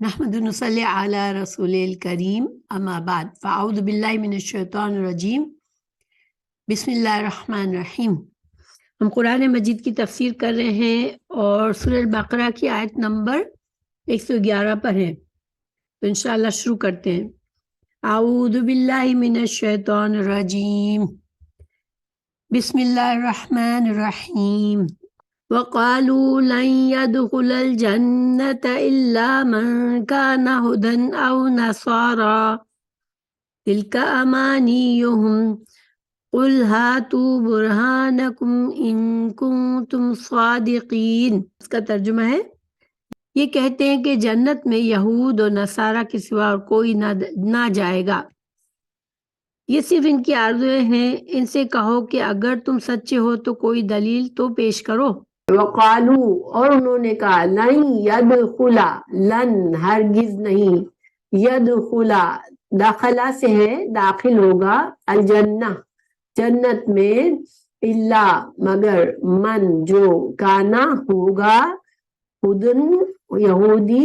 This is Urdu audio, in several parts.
نحمد نصلی علی رسول الکریم اما بعد فاعوذ باللہ من الشیطان الرجیم بسم اللہ الرحمن الرحیم۔ ہم قرآن مجید کی تفسیر کر رہے ہیں اور سورہ البقرہ کی آیت نمبر 111 پر ہیں، تو انشاءاللہ شروع کرتے ہیں۔ اعوذ باللہ من الشیطان الرجیم بسم اللہ الرحمن الرحیم۔ وقالوا لن يدخل الجنة إلا من كان هدى أو نصارى تلك أمانيهم قل هاتوا برهانكم إن كنتم صادقين۔ اس کا ترجمہ ہے، یہ کہتے ہیں کہ جنت میں یہود اور نصارہ کے سوا اور کوئی نہ جائے گا، یہ صرف ان کی آرزویں ہیں۔ ان سے کہو کہ اگر تم سچے ہو تو کوئی دلیل تو پیش کرو۔ وقالو، اور انہوں نے کہا، لن یدخلا، لن ہرگز نہیں، یدخلا داخلہ سے ہے داخل ہوگا، الجنہ جنت میں، الا مگر، من جو، کانا ہوگا، ہدن یہودی،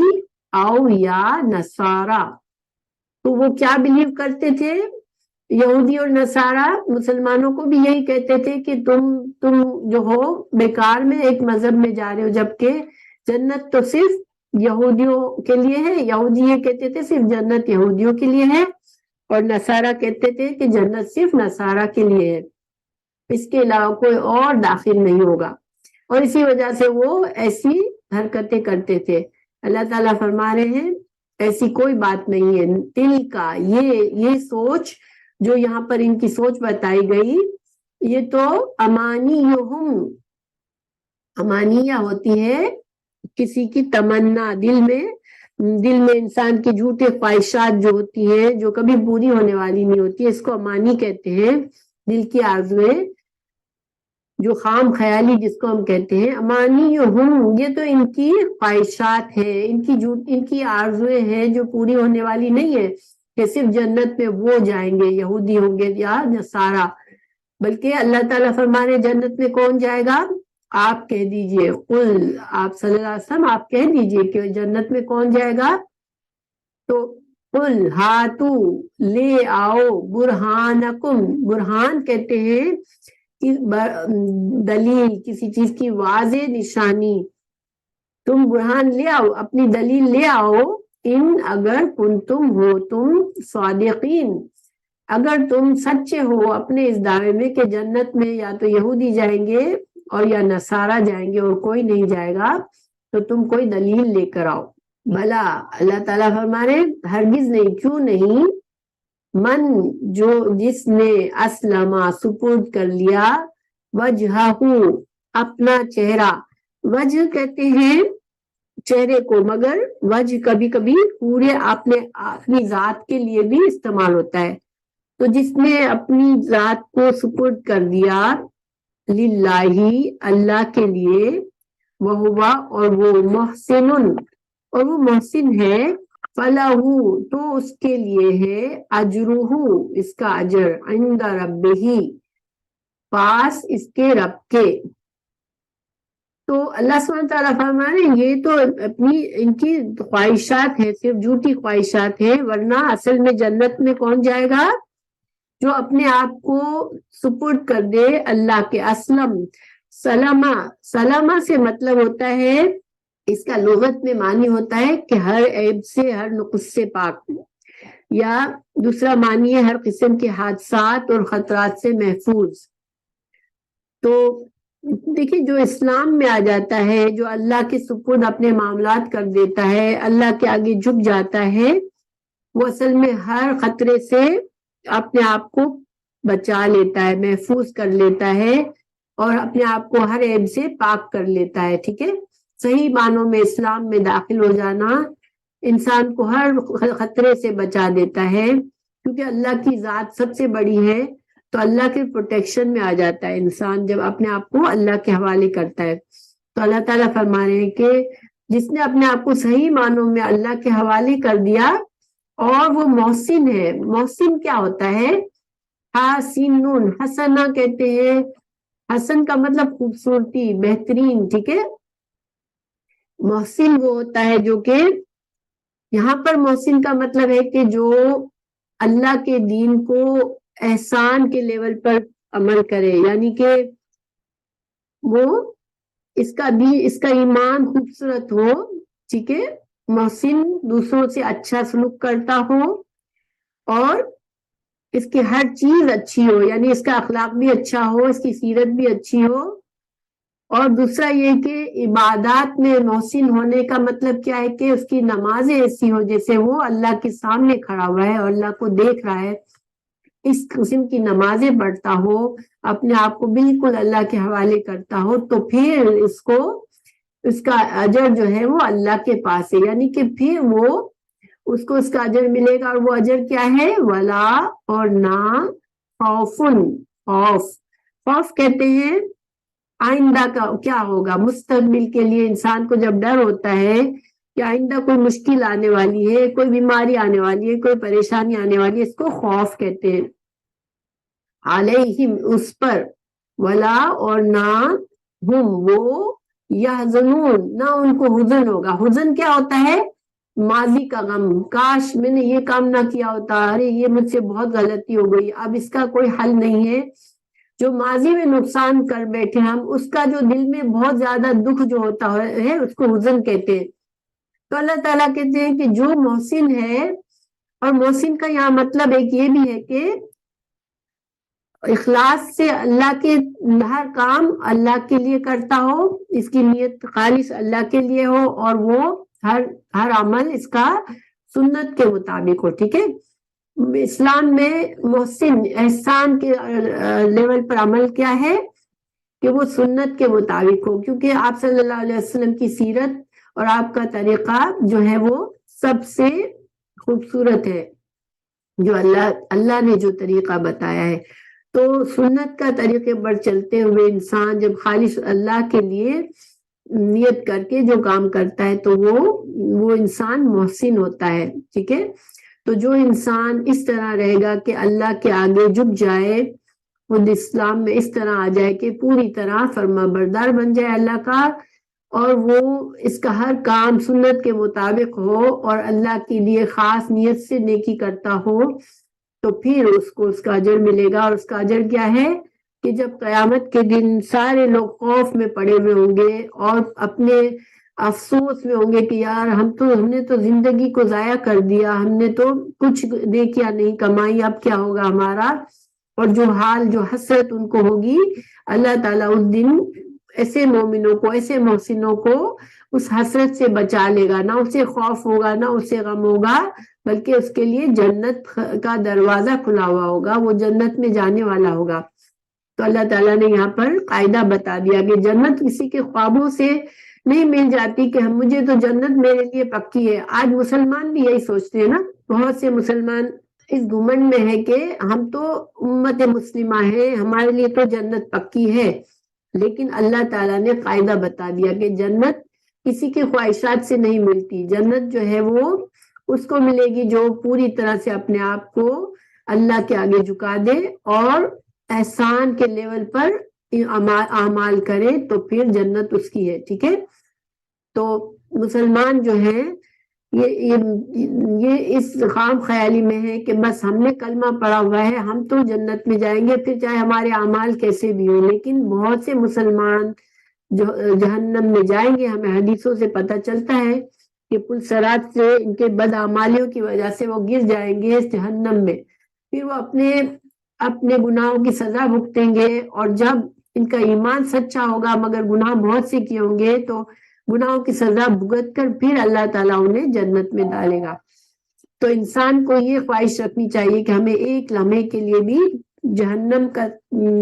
او یا نصارہ، تو وہ کیا بلیو کرتے تھے؟ یہودی اور نصارہ مسلمانوں کو بھی یہی کہتے تھے کہ تم جو ہو بیکار میں ایک مذہب میں جا رہے ہو، جبکہ جنت تو صرف یہودیوں کے لیے ہے۔ یہودی یہ کہتے تھے صرف جنت یہودیوں کے لیے ہے، اور نصارہ کہتے تھے کہ جنت صرف نصارہ کے لیے ہے، اس کے علاوہ کوئی اور داخل نہیں ہوگا، اور اسی وجہ سے وہ ایسی حرکتیں کرتے تھے۔ اللہ تعالیٰ فرما رہے ہیں ایسی کوئی بات نہیں ہے، دل کا یہ سوچ جو یہاں پر ان کی سوچ بتائی گئی، یہ تو امانیہم، امانیہ ہوتی ہے کسی کی تمنا، دل میں انسان کی جھوٹی خواہشات جو ہوتی ہیں، جو کبھی پوری ہونے والی نہیں ہوتی، اس کو امانی کہتے ہیں، دل کی آرزویں، جو خام خیالی جس کو ہم کہتے ہیں۔ امانیہم، یہ تو ان کی خواہشات ہیں، ان کی آرزویں ہیں جو پوری ہونے والی نہیں ہے کہ صرف جنت میں وہ جائیں گے، یہودی ہوں گے یا نصارہ، بلکہ اللہ تعالیٰ فرما رہے جنت میں کون جائے گا؟ آپ کہہ دیجئے، قل، آپ صلی اللہ علیہ وسلم آپ کہہ دیجئے کہ جنت میں کون جائے گا؟ تو قل ہاتو، لے آؤ، برہانکم، برہان کہتے ہیں دلیل، کسی چیز کی واضح نشانی، تم برہان لے آؤ، اپنی دلیل لے آؤ، ان اگر کنتم ہو تم صادقین، اگر تم سچے ہو اپنے اس دعوے میں کہ جنت میں یا تو یہودی جائیں گے اور یا نصارہ جائیں گے اور کوئی نہیں جائے گا، تو تم کوئی دلیل لے کر آؤ۔ بھلا، اللہ تعالیٰ فرما رہے ہرگز نہیں، کیوں نہیں، من جو، جس نے، اسلمہ سپرد کر لیا، وجہہ اپنا چہرہ، وجہ کہتے ہیں چہرے کو، مگر وجہ کبھی کبھی پورے اپنی ذات کے لیے بھی استعمال ہوتا ہے، تو جس نے اپنی ذات کو سپرد کر دیا، للہ، اللہ کے لیے، وہوا، اور وہ محسن، اور وہ محسن ہے، فلاح، تو اس کے لیے ہے، اجرہ، اس کا اجر، عند ربہ، پاس اس کے رب کے۔ تو اللہ سبحانہ تعالیٰ فرما رہے ہیں یہ تو ان کی خواہشات ہیں، صرف جھوٹی خواہشات ہیں، ورنہ اصل میں جنت میں کون جائے گا؟ جو اپنے آپ کو سپرد کر دے اللہ کے۔ اسلم، سلامہ، سلامہ سے مطلب ہوتا ہے، اس کا لغت میں معنی ہوتا ہے کہ ہر عیب سے، ہر نقص سے پاک، یا دوسرا معنی ہے ہر قسم کے حادثات اور خطرات سے محفوظ۔ تو دیکھیں، جو اسلام میں آ جاتا ہے، جو اللہ کے سپرد اپنے معاملات کر دیتا ہے، اللہ کے آگے جھک جاتا ہے، وہ اصل میں ہر خطرے سے اپنے آپ کو بچا لیتا ہے، محفوظ کر لیتا ہے، اور اپنے آپ کو ہر عیب سے پاک کر لیتا ہے۔ ٹھیک ہے، صحیح معنوں میں اسلام میں داخل ہو جانا انسان کو ہر خطرے سے بچا دیتا ہے، کیونکہ اللہ کی ذات سب سے بڑی ہے، تو اللہ کے پروٹیکشن میں آ جاتا ہے انسان جب اپنے آپ کو اللہ کے حوالے کرتا ہے۔ تو اللہ تعالیٰ فرما رہے ہیں کہ جس نے اپنے آپ کو صحیح معنوں میں اللہ کے حوالے کر دیا، اور وہ محسن ہے۔ محسن کیا ہوتا ہے؟ حسین، حسنہ کہتے ہیں، حسن کا مطلب خوبصورتی، بہترین۔ ٹھیک ہے، محسن وہ ہوتا ہے جو کہ یہاں پر محسن کا مطلب ہے کہ جو اللہ کے دین کو احسان کے لیول پر عمل کرے، یعنی کہ وہ اس کا ایمان خوبصورت ہو، ٹھیک ہے، محسن دوسروں سے اچھا سلوک کرتا ہو اور اس کی ہر چیز اچھی ہو، یعنی اس کا اخلاق بھی اچھا ہو، اس کی سیرت بھی اچھی ہو. اور دوسرا یہ کہ عبادات میں محسن ہونے کا مطلب کیا ہے کہ اس کی نمازیں ایسی ہو جیسے وہ اللہ کے سامنے کھڑا ہوا ہے اور اللہ کو دیکھ رہا ہے، اس قسم کی نمازیں پڑھتا ہو، اپنے آپ کو بالکل اللہ کے حوالے کرتا ہو، تو پھر اس کا اجر جو ہے وہ اللہ کے پاس ہے، یعنی کہ پھر وہ اس کو اس کا اجر ملے گا. اور وہ اجر کیا ہے؟ ولا، اور نہ خوف کہتے ہیں آئندہ کا کیا ہوگا، مستقبل کے لیے انسان کو جب ڈر ہوتا ہے کہ آئندہ کوئی مشکل آنے والی ہے، کوئی بیماری آنے والی ہے، کوئی پریشانی آنے والی ہے، اس کو خوف کہتے ہیں. علیہم، اس پر، ولا، اور نہ ہم، وہ، یحزنون، نہ ان کو حزن ہوگا. حزن کیا ہوتا ہے؟ ماضی کا غم، کاش میں نے یہ کام نہ کیا ہوتا، ارے یہ مجھ سے بہت غلطی ہو گئی، اب اس کا کوئی حل نہیں ہے. جو ماضی میں نقصان کر بیٹھے ہم، اس کا جو دل میں بہت زیادہ دکھ جو ہوتا ہے اس کو حزن کہتے ہیں. تو اللہ تعالیٰ کہتے ہیں کہ جو محسن ہے، اور محسن کا یہاں مطلب ایک یہ بھی ہے کہ اخلاص سے اللہ کے ہر کام اللہ کے لیے کرتا ہو، اس کی نیت خالص اللہ کے لیے ہو، اور وہ ہر عمل اس کا سنت کے مطابق ہو. ٹھیک ہے، اسلام میں محسن احسان کے لیول پر عمل کیا ہے کہ وہ سنت کے مطابق ہو، کیونکہ آپ صلی اللہ علیہ وسلم کی سیرت اور آپ کا طریقہ جو ہے وہ سب سے خوبصورت ہے، جو اللہ نے جو طریقہ بتایا ہے. تو سنت کا طریقے پر چلتے ہوئے انسان جب خالص اللہ کے لیے نیت کر کے جو کام کرتا ہے تو وہ انسان محسن ہوتا ہے. ٹھیک ہے، تو جو انسان اس طرح رہے گا کہ اللہ کے آگے جھک جائے، خود اسلام میں اس طرح آ جائے کہ پوری طرح فرما بردار بن جائے اللہ کا، اور وہ اس کا ہر کام سنت کے مطابق ہو اور اللہ کے لیے خاص نیت سے نیکی کرتا ہو، تو پھر اس کو اس کا اجر ملے گا. اور اس کا اجر کیا ہے کہ جب قیامت کے دن سارے لوگ خوف میں پڑے ہوئے ہوں گے اور اپنے افسوس میں ہوں گے کہ یار ہم نے تو زندگی کو ضائع کر دیا، ہم نے تو کچھ نیکیاں نہیں کمائی، اب کیا ہوگا ہمارا. اور جو حسرت ان کو ہوگی، اللہ تعالیٰ اس دن ایسے مومنوں کو، ایسے محسنوں کو اس حسرت سے بچا لے گا، نہ اسے خوف ہوگا، نہ اسے غم ہوگا، بلکہ اس کے لیے جنت کا دروازہ کھلا ہوا ہوگا، وہ جنت میں جانے والا ہوگا. تو اللہ تعالیٰ نے یہاں پر قاعدہ بتا دیا کہ جنت کسی کے خوابوں سے نہیں مل جاتی کہ مجھے تو جنت میرے لیے پکی ہے. آج مسلمان بھی یہی سوچتے ہیں نا، بہت سے مسلمان اس گھمنڈ میں ہے کہ ہم تو امت مسلمہ ہیں، ہمارے لیے تو جنت پکی ہے. لیکن اللہ تعالیٰ نے قاعدہ بتا دیا کہ جنت کسی کے خواہشات سے نہیں ملتی. جنت جو ہے وہ اس کو ملے گی جو پوری طرح سے اپنے آپ کو اللہ کے آگے جھکا دے اور احسان کے لیول پر اعمال کرے، تو پھر جنت اس کی ہے. ٹھیک ہے، تو مسلمان جو ہے یہ اس خام خیالی میں ہے کہ بس ہم نے کلمہ پڑھا ہوا ہے، ہم تو جنت میں جائیں گے پھر چاہے ہمارے اعمال کیسے بھی ہوں. لیکن بہت سے مسلمان جو جہنم میں جائیں گے، ہمیں حدیثوں سے پتہ چلتا ہے کہ پل صراط سے ان کے بدعمالیوں کی وجہ سے وہ گر جائیں گے اس جہنم میں، پھر وہ اپنے گناہوں کی سزا بھگتیں گے. اور جب ان کا ایمان سچا ہوگا مگر گناہ بہت سے کیے ہوں گے تو گناہوں کی سزا بھگت کر پھر اللہ تعالیٰ انہیں جنت میں ڈالے گا. تو انسان کو یہ خواہش رکھنی چاہیے کہ ہمیں ایک لمحے کے لیے بھی جہنم کا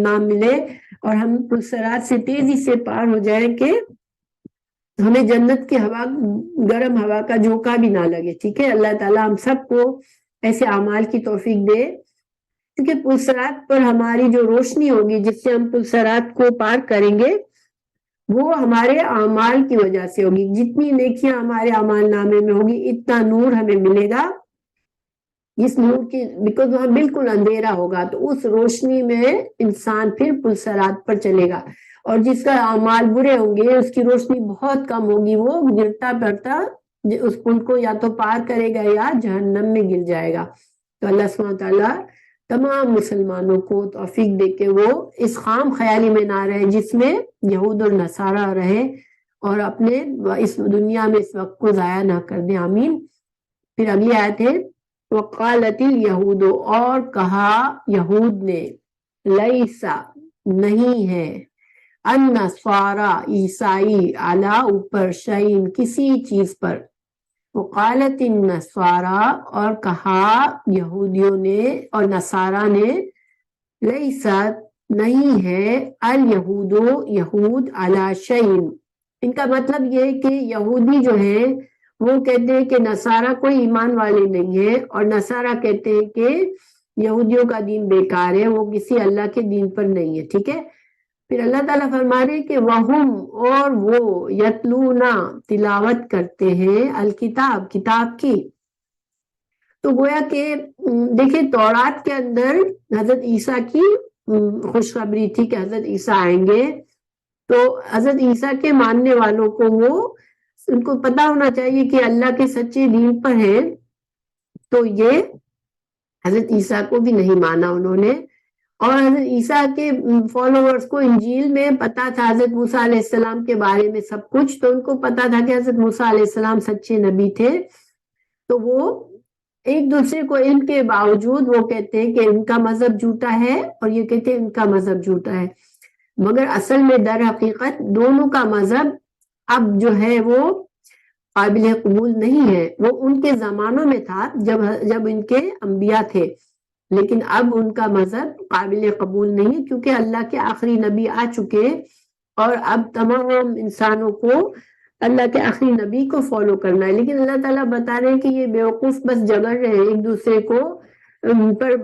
نام ملے اور ہم پل صراط سے تیزی سے پار ہو جائیں کہ ہمیں جنت کی ہوا، گرم ہوا کا جھونکا بھی نہ لگے. ٹھیک ہے، اللہ تعالیٰ ہم سب کو ایسے اعمال کی توفیق دے، کیونکہ پل صراط پر ہماری جو روشنی ہوگی جس سے ہم پل صراط کو پار کریں گے وہ ہمارے اعمال کی وجہ سے ہوگی. جتنی نیکیاں ہمارے اعمال نامے میں ہوگی اتنا نور ہمیں ملے گا، اس نور کی بیکاز وہاں بالکل اندھیرا ہوگا، تو اس روشنی میں انسان پھر پل صراط پر چلے گا. اور جس کا اعمال برے ہوں گے اس کی روشنی بہت کم ہوگی، وہ گرتا پڑتا اس پل کو یا تو پار کرے گا یا جہنم میں گر جائے گا۔ تو اللہ سبحانہ تعالیٰ تمام مسلمانوں کو توفیق دے کے وہ اس خام خیالی میں نہ رہے جس میں یہود اور نصارہ رہے، اور اپنے اس دنیا میں اس وقت کو ضائع نہ کر دیں، آمین۔ پھر اگلی آیت ہے وقالت الیہود، اور کہا یہود نے، لیسا نہیں ہے، النصارى عیسائی، علی اوپر، شیء کسی چیز پر، وقالت النصارى اور کہا یہودیوں نے اور نصارہ نے، لیسا نہیں ہے، الیہود یہود، علی شیء، ان کا مطلب یہ کہ یہودی جو ہے وہ کہتے ہیں کہ نصارہ کوئی ایمان والے نہیں ہے، اور نصارہ کہتے ہیں کہ یہودیوں کا دین بیکار ہے، وہ کسی اللہ کے دین پر نہیں ہے، ٹھیک ہے۔ پھر اللہ تعالیٰ فرما رہے کہ وہم، اور وہ، یتلونا تلاوت کرتے ہیں، الکتاب کتاب کی۔ تو گویا کہ دیکھیں تورات کے اندر حضرت عیسیٰ کی خوشخبری تھی کہ حضرت عیسیٰ آئیں گے، تو حضرت عیسیٰ کے ماننے والوں کو ان کو پتا ہونا چاہیے کہ اللہ کے سچے دین پر ہے، تو یہ حضرت عیسیٰ کو بھی نہیں مانا انہوں نے، اور حضرت عیسیٰ کے فالوورز کو انجیل میں پتا تھا حضرت موسیٰ علیہ السلام کے بارے میں سب کچھ، تو ان کو پتا تھا کہ حضرت موسیٰ علیہ السلام سچے نبی تھے، تو وہ ایک دوسرے کو علم کے باوجود وہ کہتے ہیں کہ ان کا مذہب جھوٹا ہے، اور یہ کہتے ہیں ان کا مذہب جھوٹا ہے، مگر اصل میں در حقیقت دونوں کا مذہب اب جو ہے وہ قابل قبول نہیں ہے۔ وہ ان کے زمانوں میں تھا جب ان کے انبیاء تھے، لیکن اب ان کا مذہب قابل قبول نہیں، کیونکہ اللہ کے آخری نبی آ چکے، اور اب تمام انسانوں کو اللہ کے آخری نبی کو فالو کرنا ہے۔ لیکن اللہ تعالیٰ بتا رہے ہیں کہ یہ بیوقوف بس جگڑ رہے ہیں ایک دوسرے کو، پر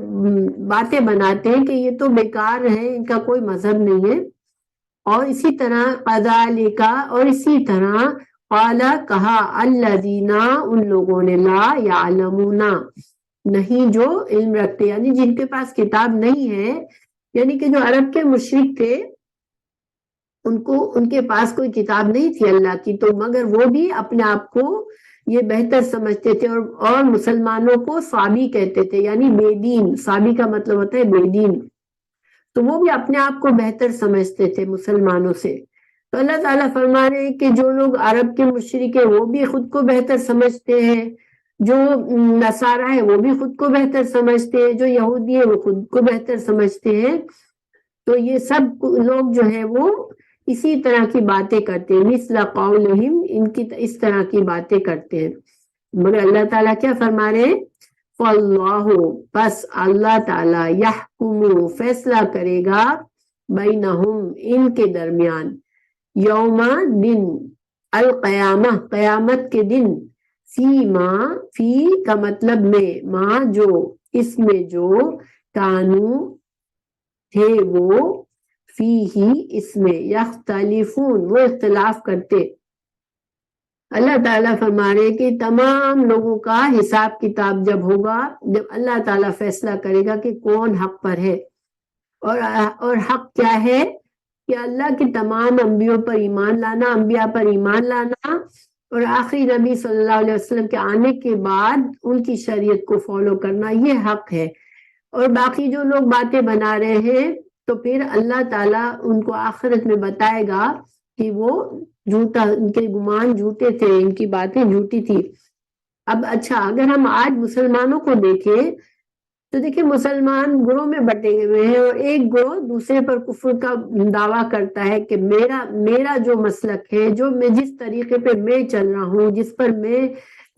باتیں بناتے ہیں کہ یہ تو بیکار ہے، ان کا کوئی مذہب نہیں ہے۔ اور اسی طرح قذالک، اور اسی طرح قال کہا، الذین ان لوگوں نے، لا یعلمون نہیں جو علم رکھتے، یعنی جن کے پاس کتاب نہیں ہے، یعنی کہ جو عرب کے مشرک تھے ان کے پاس کوئی کتاب نہیں تھی اللہ کی، تو مگر وہ بھی اپنے آپ کو یہ بہتر سمجھتے تھے، اور مسلمانوں کو صابی کہتے تھے، یعنی بے دین، صابی کا مطلب ہوتا ہے بے دین، تو وہ بھی اپنے آپ کو بہتر سمجھتے تھے مسلمانوں سے۔ تو اللہ تعالیٰ فرما رہے ہیں کہ جو لوگ عرب کے مشرک ہیں وہ بھی خود کو بہتر سمجھتے ہیں، جو نصارہ ہے وہ بھی خود کو بہتر سمجھتے ہیں، جو یہودی ہے وہ خود کو بہتر سمجھتے ہیں، تو یہ سب لوگ جو ہے وہ اسی طرح کی باتیں کرتے ہیں، مثل قولہم، ان کی اس طرح کی باتیں کرتے ہیں، مگر اللہ تعالیٰ کیا فرما رہے ہیں، فاللہ، بس اللہ تعالیٰ، یحکم، فیصلہ کرے گا، بینہم، ان کے درمیان، یوم، دن، القیامہ، قیامت کے دن، فی ما، فی کا مطلب میں، ما جو، اس میں جو، کانو تھے وہ، فی ہی اس میں، یختلفون وہ اختلاف کرتے۔ اللہ تعالیٰ فرما رہے کہ تمام لوگوں کا حساب کتاب جب ہوگا، جب اللہ تعالیٰ فیصلہ کرے گا کہ کون حق پر ہے، اور حق کیا ہے کہ اللہ کے تمام انبیاء پر ایمان لانا، اور آخری نبی صلی اللہ علیہ وسلم کے آنے کے بعد ان کی شریعت کو فالو کرنا، یہ حق ہے۔ اور باقی جو لوگ باتیں بنا رہے ہیں تو پھر اللہ تعالیٰ ان کو آخرت میں بتائے گا کہ وہ جھوٹا، ان کے گمان جھوٹے تھے، ان کی باتیں جھوٹی تھی۔ اب اچھا، اگر ہم آج مسلمانوں کو دیکھیں تو دیکھیں مسلمان گروہ میں بٹے ہوئے ہیں، اور ایک گروہ دوسرے پر کفر کا دعویٰ کرتا ہے کہ میرا جو مسلک ہے، جو میں جس طریقے پہ میں چل رہا ہوں،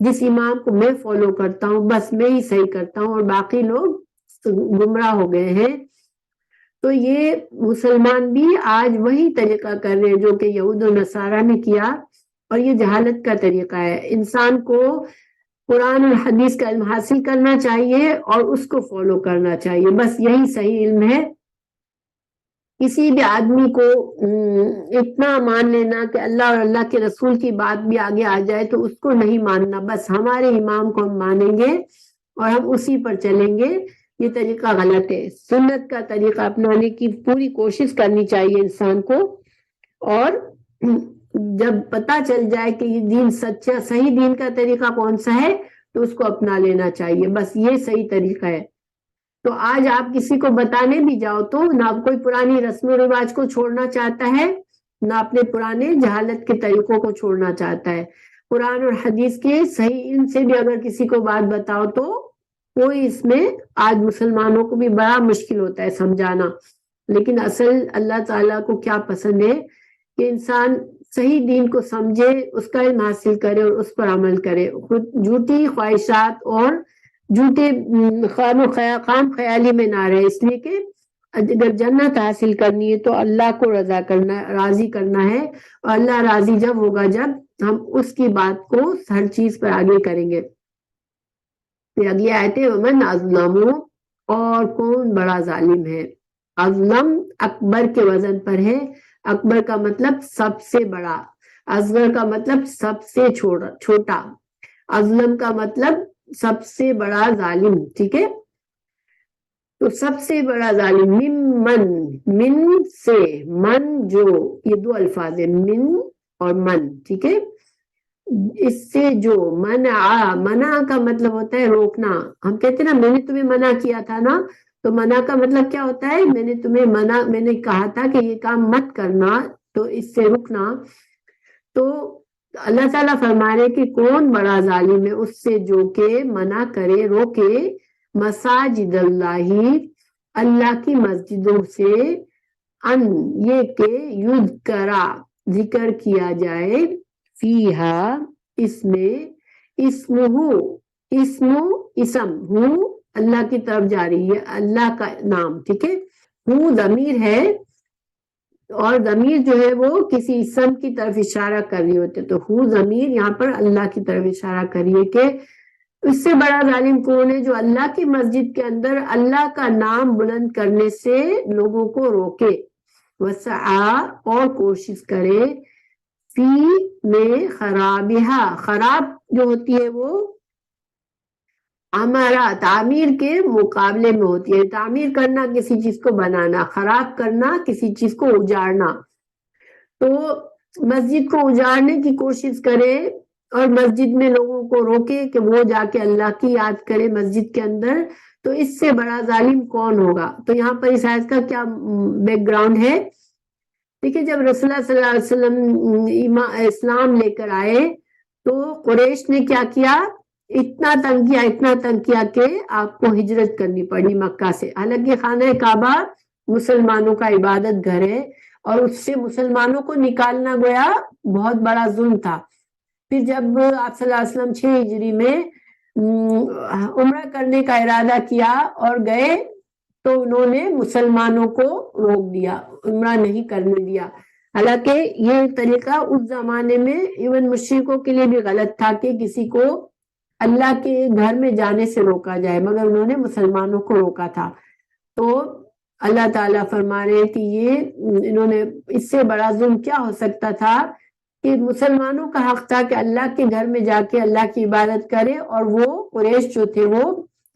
جس امام کو میں فالو کرتا ہوں، بس میں ہی صحیح کرتا ہوں، اور باقی لوگ گمراہ ہو گئے ہیں۔ تو یہ مسلمان بھی آج وہی طریقہ کر رہے ہیں جو کہ یہود و نصارہ نے کیا، اور یہ جہالت کا طریقہ ہے۔ انسان کو قرآن اور حدیث کا علم حاصل کرنا چاہیے اور اس کو فالو کرنا چاہیے، بس یہی صحیح علم ہے۔ کسی بھی آدمی کو اتنا مان لینا کہ اللہ اور اللہ کے رسول کی بات بھی آگے آ جائے تو اس کو نہیں ماننا، بس ہمارے امام کو ہم مانیں گے اور ہم اسی پر چلیں گے، یہ طریقہ غلط ہے۔ سنت کا طریقہ اپنانے کی پوری کوشش کرنی چاہیے انسان کو، اور جب پتہ چل جائے کہ یہ دین سچا صحیح دین کا طریقہ کون سا ہے تو اس کو اپنا لینا چاہیے، بس یہ صحیح طریقہ ہے۔ تو آج آپ کسی کو بتانے بھی جاؤ تو نہ کوئی پرانی رسم و رواج کو چھوڑنا چاہتا ہے، نہ اپنے پرانے جہالت کے طریقوں کو چھوڑنا چاہتا ہے۔ قرآن اور حدیث کے صحیح علم سے بھی اگر کسی کو بات بتاؤ تو کوئی اس میں آج مسلمانوں کو بھی بڑا مشکل ہوتا ہے سمجھانا۔ لیکن اصل اللہ تعالیٰ کو کیا پسند ہے کہ انسان صحیح دین کو سمجھے، اس کا علم حاصل کرے اور اس پر عمل کرے، خود جھوٹی خواہشات اور جھوٹے خام خیالی میں نہ رہے، اس لیے کہ اگر جنت حاصل کرنی ہے تو اللہ کو راضی کرنا ہے، اور اللہ راضی جب ہوگا جب ہم اس کی بات کو ہر چیز پر آگے کریں گے۔ پھر اگلی آیت ہے ومن اظلم، اور کون بڑا ظالم ہے۔ اظلم اکبر کے وزن پر ہے، اکبر کا مطلب سب سے بڑا، اصغر کا مطلب سب سے چھوٹا، اظلم کا مطلب سب سے بڑا ظالم، ٹھیک ہے۔ تو سب سے بڑا ظالم من سے، من جو، یہ دو الفاظ ہیں من اور من، ٹھیک ہے۔ اس سے جو منع کا مطلب ہوتا ہے روکنا، ہم کہتے ہیں نا میں نے تمہیں منع کیا تھا نا، تو منع کا مطلب کیا ہوتا ہے، میں نے تمہیں میں نے کہا تھا کہ یہ کام مت کرنا، تو اس سے رکنا۔ تو اللہ تعالیٰ فرما رہے کہ کون بڑا ظالم ہے اس سے جو کہ منع کرے، روکے مساجد اللہ کی مسجدوں سے، ان یہ کہ یذکرا ذکر کیا جائے، فیہا اس میں، اسم ہوں اللہ کی طرف جا رہی ہے، اللہ کا نام، ٹھیک ہے۔ ہوں ضمیر ہے، اور ضمیر جو ہے وہ کسی اسم کی طرف اشارہ کر رہی ہوتے، تو ہوں ضمیر یہاں پر اللہ کی طرف اشارہ کر رہی ہے کہ اس سے بڑا ظالم کون ہے جو اللہ کی مسجد کے اندر اللہ کا نام بلند کرنے سے لوگوں کو روکے، وسعا اور کوشش کرے، فی میں خرابہا، خراب جو ہوتی ہے وہ ہمارا تعمیر کے مقابلے میں ہوتی ہے، تعمیر کرنا کسی چیز کو بنانا، خراب کرنا کسی چیز کو اجاڑنا۔ تو مسجد کو اجاڑنے کی کوشش کرے اور مسجد میں لوگوں کو روکے کہ وہ جا کے اللہ کی یاد کرے مسجد کے اندر، تو اس سے بڑا ظالم کون ہوگا۔ تو یہاں پر اس آیت کا کیا بیک گراؤنڈ ہے، دیکھیے جب رسول اللہ صلی اللہ علیہ وسلم اسلام لے کر آئے تو قریش نے کیا کیا، اتنا تنگ کیا کہ آپ کو ہجرت کرنی پڑی مکہ سے، حالانکہ خانہ کعبہ مسلمانوں کا عبادت گھر ہے، اور اس سے مسلمانوں کو نکالنا گویا بہت بڑا ظلم تھا۔ پھر جب آپ صلی اللہ علیہ وسلم 6 ہجری میں عمرہ کرنے کا ارادہ کیا اور گئے تو انہوں نے مسلمانوں کو روک دیا، عمرہ نہیں کرنے دیا، حالانکہ یہ طریقہ اس زمانے میں ایون مشرکوں کے لیے بھی غلط تھا کہ کسی کو اللہ کے گھر میں جانے سے روکا جائے، مگر انہوں نے مسلمانوں کو روکا تھا۔ تو اللہ تعالیٰ فرما رہے کہ یہ انہوں نے، اس سے بڑا ظلم کیا ہو سکتا تھا کہ مسلمانوں کا حق تھا کہ اللہ کے گھر میں جا کے اللہ کی عبادت کرے، اور وہ قریش جو تھے وہ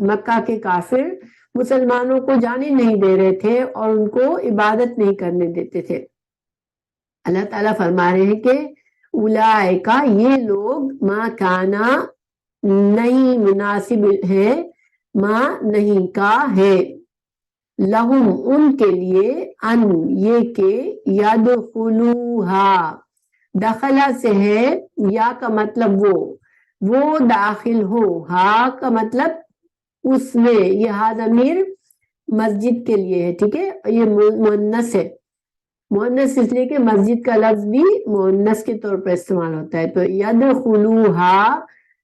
مکہ کے کافر مسلمانوں کو جانے نہیں دے رہے تھے اور ان کو عبادت نہیں کرنے دیتے تھے۔ اللہ تعالیٰ فرما رہے ہیں کہ اولئکا یہ لوگ ما کانا نہیں مناسب ہے، ما نہیں کا ہے، لہم ان کے لیے، ان یہ کہ یدخلوہا دخلہ سے ہے، یا کا مطلب وہ داخل ہو، ہا کا مطلب اس میں، یہ ہا ضمیر مسجد کے لیے ہے، ٹھیک ہے، یہ مؤنث ہے، مؤنث اس لیے کہ مسجد کا لفظ بھی مؤنث کے طور پر استعمال ہوتا ہے۔ تو یدخلوہا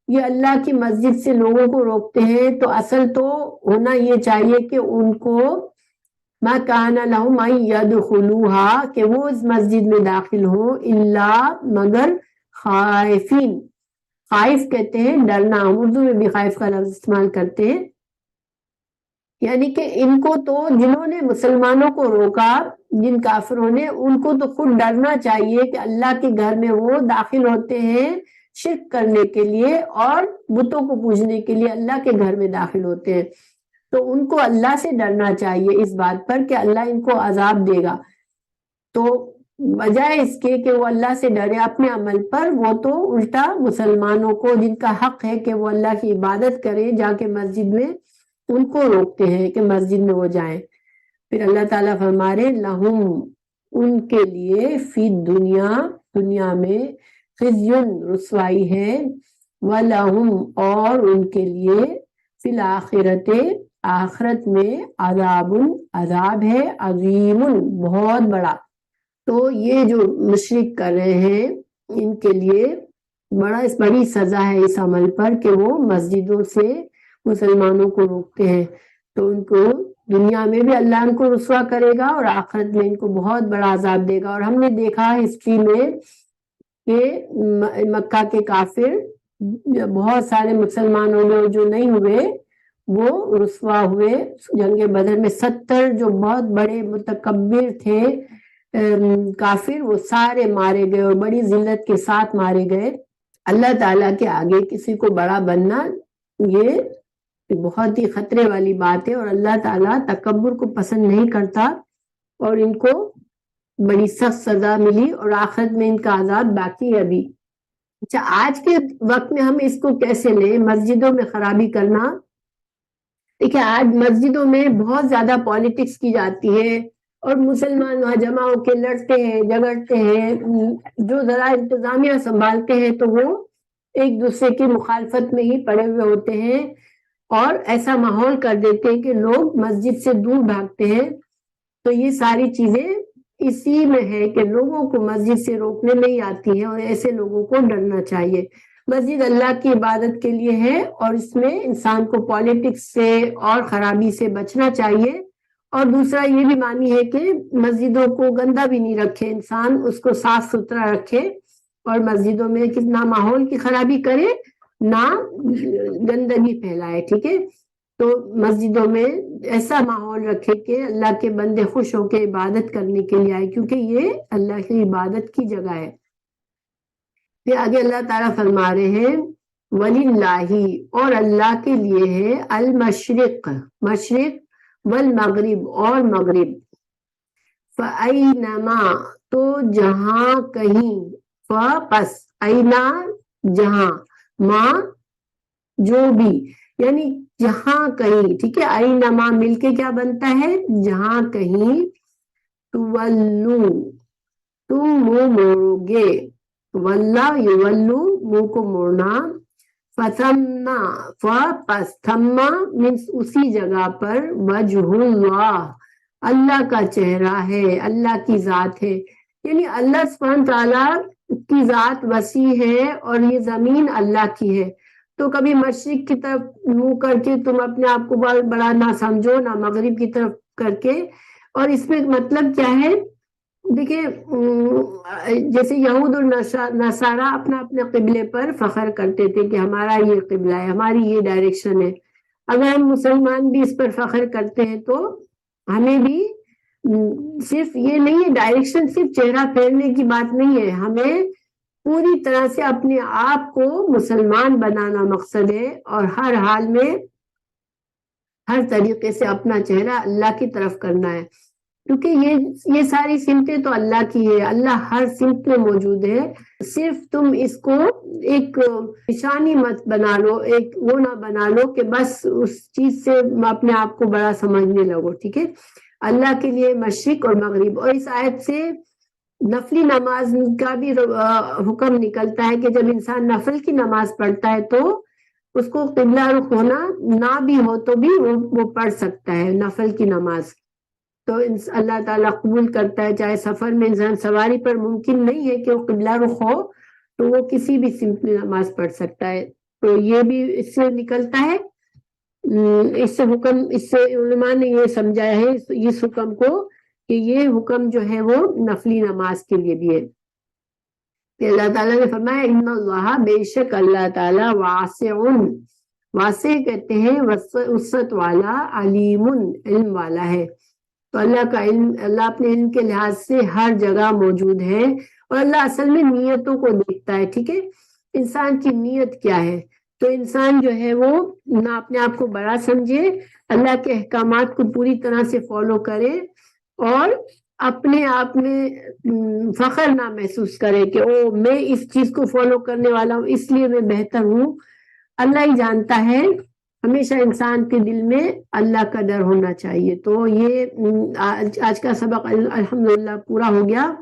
یہ اللہ کی مسجد سے لوگوں کو روکتے ہیں، تو اصل تو ہونا یہ چاہیے کہ ان کو ما کان لہم ان یدخلوہا کہ وہ اس مسجد میں داخل ہوں، الا مگر خائفین، خائف کہتے ہیں ڈرنا، ہم اردو میں بھی خائف کا لفظ استعمال کرتے ہیں، یعنی کہ ان کو تو جنہوں نے مسلمانوں کو روکا، جن کافروں نے، ان کو تو خود ڈرنا چاہیے کہ اللہ کے گھر میں وہ داخل ہوتے ہیں شرک کرنے کے لیے اور بتوں کو پوجنے کے لیے اللہ کے گھر میں داخل ہوتے ہیں، تو ان کو اللہ سے ڈرنا چاہیے اس بات پر کہ اللہ ان کو عذاب دے گا۔ تو بجائے اس کے کہ وہ اللہ سے ڈرے اپنے عمل پر، وہ تو الٹا مسلمانوں کو جن کا حق ہے کہ وہ اللہ کی عبادت کریں جا کے مسجد میں، ان کو روکتے ہیں کہ مسجد میں وہ جائیں۔ پھر اللہ تعالیٰ فرما رہے لہم، ان کے لیے فی دنیا میں خزیٌ، رسوائی ہے، ولہم، اور ان کے لیے فی الآخرۃ، آخرت میں عذاب، عذاب ہے، عظیم، بہت بڑا۔ تو یہ جو مشرک کر رہے ہیں ان کے لیے بڑی سزا ہے اس عمل پر کہ وہ مسجدوں سے مسلمانوں کو روکتے ہیں، تو ان کو دنیا میں بھی اللہ ان کو رسوا کرے گا اور آخرت میں ان کو بہت بڑا عذاب دے گا۔ اور ہم نے دیکھا ہسٹری میں کہ مکہ کے کافر بہت سارے مسلمانوں میں جو نہیں ہوئے وہ رسوا ہوئے جنگ بدر میں، 70 جو بہت بڑے متکبر تھے کافر، وہ سارے مارے گئے اور بڑی ذلت کے ساتھ مارے گئے۔ اللہ تعالیٰ کے آگے کسی کو بڑا بننا یہ بہت ہی خطرے والی بات ہے، اور اللہ تعالیٰ تکبر کو پسند نہیں کرتا، اور ان کو بڑی سخت سزا ملی اور آخرت میں ان کا عذاب باقی ہے ابھی۔ اچھا، آج کے وقت میں ہم اس کو کیسے لیں؟ مسجدوں میں خرابی کرنا، دیکھیں آج مسجدوں میں بہت زیادہ پالیٹکس کی جاتی ہے اور مسلمان وہاں جمع ہو کے لڑتے ہیں جھگڑتے ہیں، جو ذرا انتظامیہ سنبھالتے ہیں تو وہ ایک دوسرے کی مخالفت میں ہی پڑے ہوئے ہوتے ہیں اور ایسا ماحول کر دیتے ہیں کہ لوگ مسجد سے دور بھاگتے ہیں۔ تو یہ ساری چیزیں اسی میں ہے کہ لوگوں کو مسجد سے روکنے نہیں آتی ہیں، اور ایسے لوگوں کو ڈرنا چاہیے۔ مسجد اللہ کی عبادت کے لیے ہے اور اس میں انسان کو پالیٹکس سے اور خرابی سے بچنا چاہیے، اور دوسرا یہ بھی معنی ہے کہ مسجدوں کو گندا بھی نہیں رکھے انسان، اس کو صاف ستھرا رکھے اور مسجدوں میں نہ ماحول کی خرابی کرے نہ گندگی پھیلائے، ٹھیک ہے؟ تو مسجدوں میں ایسا ماحول رکھے کہ اللہ کے بندے خوش ہو کے عبادت کرنے کے لیے آئے، کیونکہ یہ اللہ کی عبادت کی جگہ ہے۔ پھر آگے اللہ تعالیٰ فرما رہے ہیں وَلِلَّهِ، اور اللہ کے لیے ہے المشرق، مشرق، والمغرب، اور مغرب، فَأَيْنَمَا، تو جہاں کہیں، پس، اینا جہاں، ماں جو بھی، یعنی جہاں کہیں، ٹھیک ہے؟ اینما مل کے کیا بنتا ہے؟ جہاں کہیں، تولو، تم منہ موڑو گے، واللہ یولو، منہ کو موڑنا، فثم، پس، تھما مینس اسی جگہ پر، وجہ اللہ، اللہ کا چہرہ ہے، اللہ کی ذات ہے، یعنی اللہ سبحانہ تعالیٰ کی ذات وسیع ہے اور یہ زمین اللہ کی ہے۔ تو کبھی مشرق کی طرف منہ کر کے تم اپنے آپ کو بڑا نہ سمجھو، نہ مغرب کی طرف کر کے۔ اور اس میں مطلب کیا ہے؟ دیکھیں جیسے یہود اور نصارہ اپنا اپنے قبلے پر فخر کرتے تھے کہ ہمارا یہ قبلہ ہے، ہماری یہ ڈائریکشن ہے۔ اگر ہم مسلمان بھی اس پر فخر کرتے ہیں تو ہمیں بھی صرف یہ نہیں ہے، ڈائریکشن صرف چہرہ پھیرنے کی بات نہیں ہے، ہمیں پوری طرح سے اپنے آپ کو مسلمان بنانا مقصد ہے، اور ہر حال میں ہر طریقے سے اپنا چہرہ اللہ کی طرف کرنا ہے، کیونکہ یہ ساری سمتیں تو اللہ کی ہے، اللہ ہر سمت میں موجود ہے۔ صرف تم اس کو ایک نشانی مت بنا لو، ایک وہ نہ بنا لو کہ بس اس چیز سے اپنے آپ کو بڑا سمجھنے لگو، ٹھیک ہے؟ اللہ کے لیے مشرق اور مغرب۔ اور اس آیت سے نفلی نماز کا بھی حکم نکلتا ہے کہ جب انسان نفل کی نماز پڑھتا ہے تو اس کو قبلہ رخ ہونا نہ بھی ہو تو بھی وہ پڑھ سکتا ہے نفل کی نماز، تو اللہ تعالیٰ قبول کرتا ہے۔ چاہے سفر میں انسان سواری پر ممکن نہیں ہے کہ وہ قبلہ رخ ہو تو وہ کسی بھی سمت میں نماز پڑھ سکتا ہے۔ تو یہ بھی اس سے نکلتا ہے، اس سے حکم، اس سے علماء نے یہ سمجھایا ہے اس حکم کو کہ یہ حکم جو ہے وہ نفلی نماز کے لیے بھی ہے۔ کہ اللہ تعالیٰ نے فرمایا ان اللہ، بے شک اللہ تعالیٰ، واسع، واسع کہتے ہیں وسعت والا، علیم، علم والا ہے۔ تو اللہ کا علم، اللہ اپنے علم کے لحاظ سے ہر جگہ موجود ہے، اور اللہ اصل میں نیتوں کو دیکھتا ہے، ٹھیک ہے؟ انسان کی نیت کیا ہے؟ تو انسان جو ہے وہ نہ اپنے آپ کو بڑا سمجھے، اللہ کے احکامات کو پوری طرح سے فالو کرے، اور اپنے آپ میں فخر نہ محسوس کرے کہ او میں اس چیز کو فالو کرنے والا ہوں اس لیے میں بہتر ہوں. اللہ ہی جانتا ہے. ہمیشہ انسان کے دل میں اللہ کا ڈر ہونا چاہیے. تو یہ آج کا سبق الحمدللہ پورا ہو گیا.